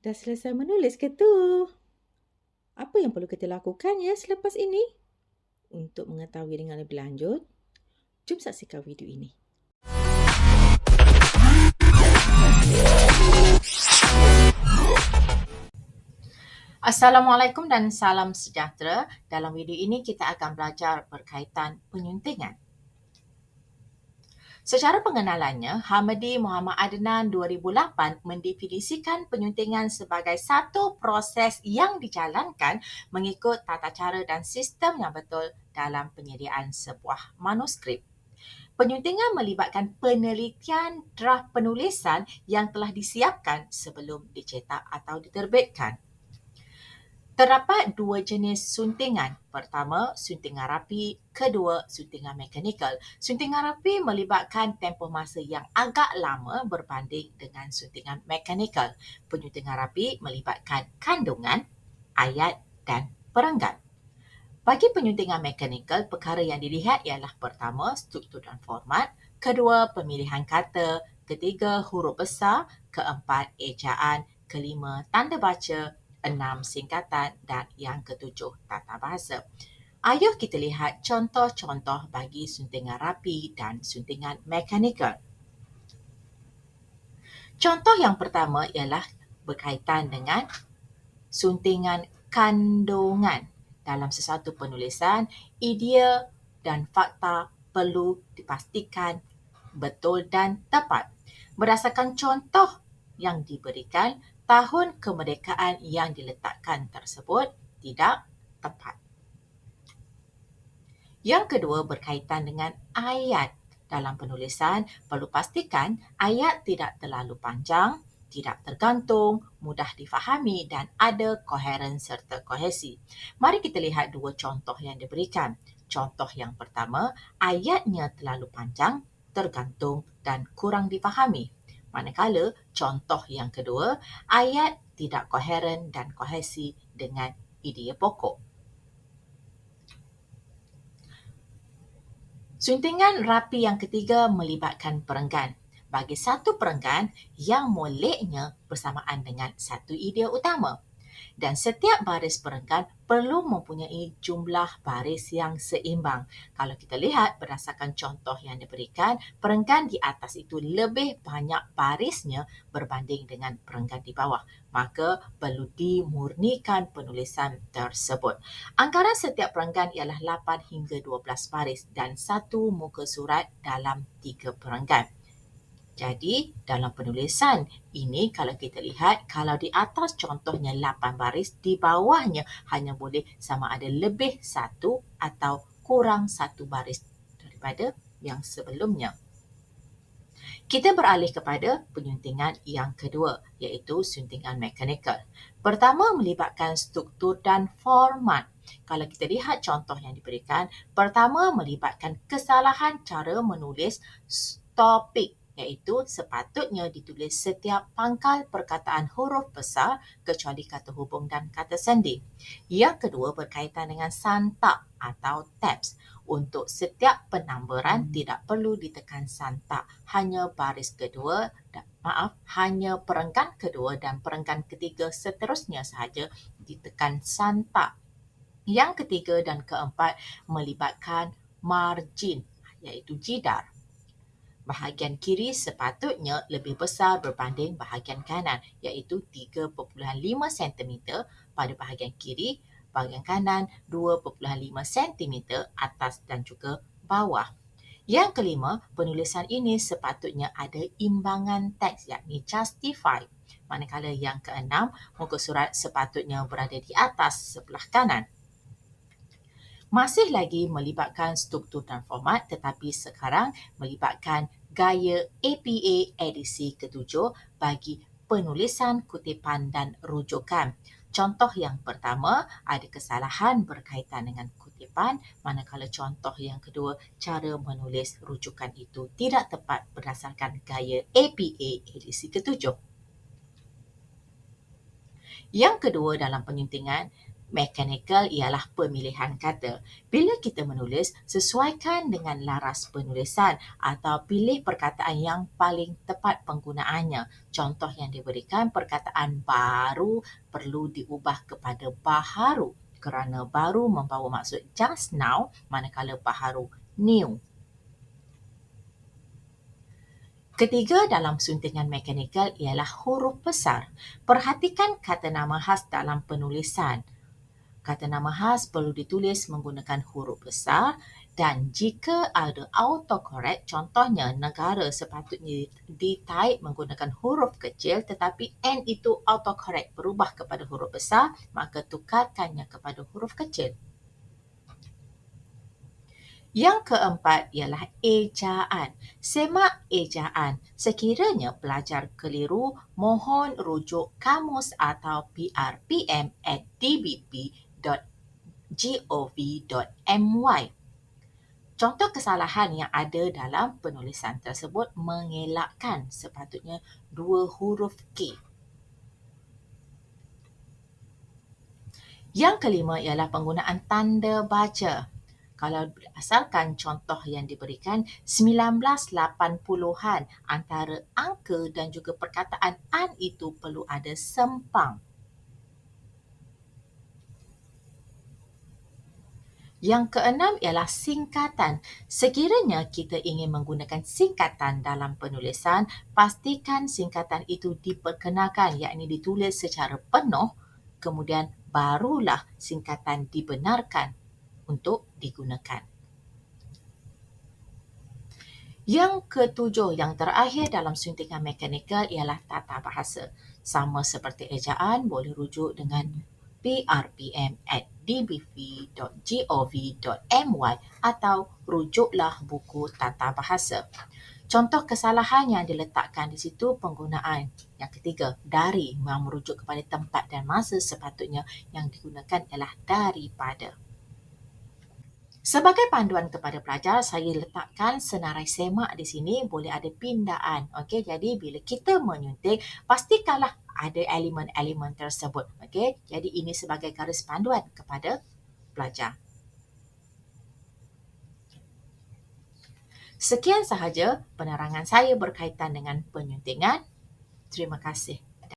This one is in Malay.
Dah selesai menulis ke tu? Apa yang perlu kita lakukan ya selepas ini? Untuk mengetahui dengan lebih lanjut, jom saksikan video ini. Assalamualaikum dan salam sejahtera. Dalam video ini kita akan belajar berkaitan penyuntingan. Secara pengenalannya, Hamidi Muhammad Adnan 2008 mendefinisikan penyuntingan sebagai satu proses yang dijalankan mengikut tata cara dan sistem yang betul dalam penyediaan sebuah manuskrip. Penyuntingan melibatkan penelitian draft penulisan yang telah disiapkan sebelum dicetak atau diterbitkan. Terdapat dua jenis suntingan. Pertama, suntingan rapi. Kedua, suntingan mekanikal. Suntingan rapi melibatkan tempoh masa yang agak lama berbanding dengan suntingan mekanikal. Penyuntingan rapi melibatkan kandungan, ayat dan perenggan. Bagi penyuntingan mekanikal, perkara yang dilihat ialah pertama, struktur dan format. Kedua, pemilihan kata. Ketiga, huruf besar. Keempat, ejaan. Kelima, tanda baca. 6, singkatan dan yang ketujuh, tata bahasa. Ayuh kita lihat contoh-contoh bagi suntingan rapi dan suntingan mekanikal. Contoh yang pertama ialah berkaitan dengan suntingan kandungan. Dalam sesuatu penulisan, idea dan fakta perlu dipastikan betul dan tepat. Berdasarkan contoh yang diberikan, tahun kemerdekaan yang diletakkan tersebut tidak tepat. Yang kedua berkaitan dengan ayat. Dalam penulisan, perlu pastikan ayat tidak terlalu panjang, tidak tergantung, mudah difahami dan ada koheren serta kohesi. Mari kita lihat dua contoh yang diberikan. Contoh yang pertama, ayatnya terlalu panjang, tergantung dan kurang difahami. Manakala contoh yang kedua, ayat tidak koheren dan kohesi dengan idea pokok. Suntingan rapi yang ketiga melibatkan perenggan. Bagi satu perenggan yang moleknya bersamaan dengan satu idea utama. Dan setiap baris perenggan perlu mempunyai jumlah baris yang seimbang. Kalau kita lihat berdasarkan contoh yang diberikan, perenggan di atas itu lebih banyak barisnya berbanding dengan perenggan di bawah. Maka perlu dimurnikan penulisan tersebut. Anggaran setiap perenggan ialah 8 hingga 12 baris dan satu muka surat dalam 3 perenggan. Jadi, dalam penulisan ini kalau kita lihat, kalau di atas contohnya 8 baris, di bawahnya hanya boleh sama ada lebih satu atau kurang satu baris daripada yang sebelumnya. Kita beralih kepada penyuntingan yang kedua, iaitu suntingan mekanikal. Pertama, melibatkan struktur dan format. Kalau kita lihat contoh yang diberikan, pertama melibatkan kesalahan cara menulis topik, iaitu sepatutnya ditulis setiap pangkal perkataan huruf besar kecuali kata hubung dan kata sendi. Yang kedua berkaitan dengan santak atau tabs. Untuk setiap penambaran tidak perlu ditekan santak, hanya baris kedua, hanya perenggan kedua dan perenggan ketiga seterusnya sahaja ditekan santak. Yang ketiga dan keempat melibatkan margin, iaitu jidar. Bahagian kiri sepatutnya lebih besar berbanding bahagian kanan, iaitu 3.5 cm pada bahagian kiri, bahagian kanan 2.5 cm atas dan juga bawah. Yang kelima, penulisan ini sepatutnya ada imbangan teks, yakni justify. Manakala yang keenam, muka surat sepatutnya berada di atas sebelah kanan. Masih lagi melibatkan struktur dan format, tetapi sekarang melibatkan gaya APA edisi ketujuh bagi penulisan kutipan dan rujukan. Contoh yang pertama ada kesalahan berkaitan dengan kutipan, manakala contoh yang kedua cara menulis rujukan itu tidak tepat berdasarkan gaya APA edisi ketujuh. Yang kedua dalam penyuntingan Mechanical ialah pemilihan kata. Bila kita menulis, sesuaikan dengan laras penulisan atau pilih perkataan yang paling tepat penggunaannya. Contoh yang diberikan, perkataan baru perlu diubah kepada baharu kerana baru membawa maksud just now, manakala baharu new. Ketiga dalam suntingan mekanikal ialah huruf besar. Perhatikan kata nama khas dalam penulisan. Kata nama khas perlu ditulis menggunakan huruf besar dan jika ada autocorrect, contohnya negara sepatutnya di-type menggunakan huruf kecil tetapi N itu autocorrect berubah kepada huruf besar, maka tukarkannya kepada huruf kecil. Yang keempat ialah ejaan. Semak ejaan. Sekiranya pelajar keliru, mohon rujuk kamus atau prpm@dbp.gov.my. Contoh kesalahan yang ada dalam penulisan tersebut mengelakkan sepatutnya dua huruf K. Yang kelima ialah penggunaan tanda baca. Kalau berdasarkan contoh yang diberikan, 1980-an antara angka dan juga perkataan an itu perlu ada sempang. Yang keenam ialah singkatan. Sekiranya kita ingin menggunakan singkatan dalam penulisan, pastikan singkatan itu diperkenalkan, yakni ditulis secara penuh, kemudian barulah singkatan dibenarkan untuk digunakan. Yang ketujuh, yang terakhir dalam suntikan mekanikal ialah tata bahasa. Sama seperti ejaan, boleh rujuk dengan prpm@dbv.gov.my atau rujuklah buku tata bahasa. Contoh kesalahan yang diletakkan di situ penggunaan. Yang ketiga, dari, yang merujuk kepada tempat dan masa, sepatutnya yang digunakan ialah daripada. Sebagai panduan kepada pelajar, saya letakkan senarai semak di sini, boleh ada pindaan. Okey, jadi bila kita menyunting, pastikanlah ada elemen-elemen tersebut. Okey, jadi ini sebagai garis panduan kepada pelajar. Sekian sahaja penerangan saya berkaitan dengan penyuntingan. Terima kasih.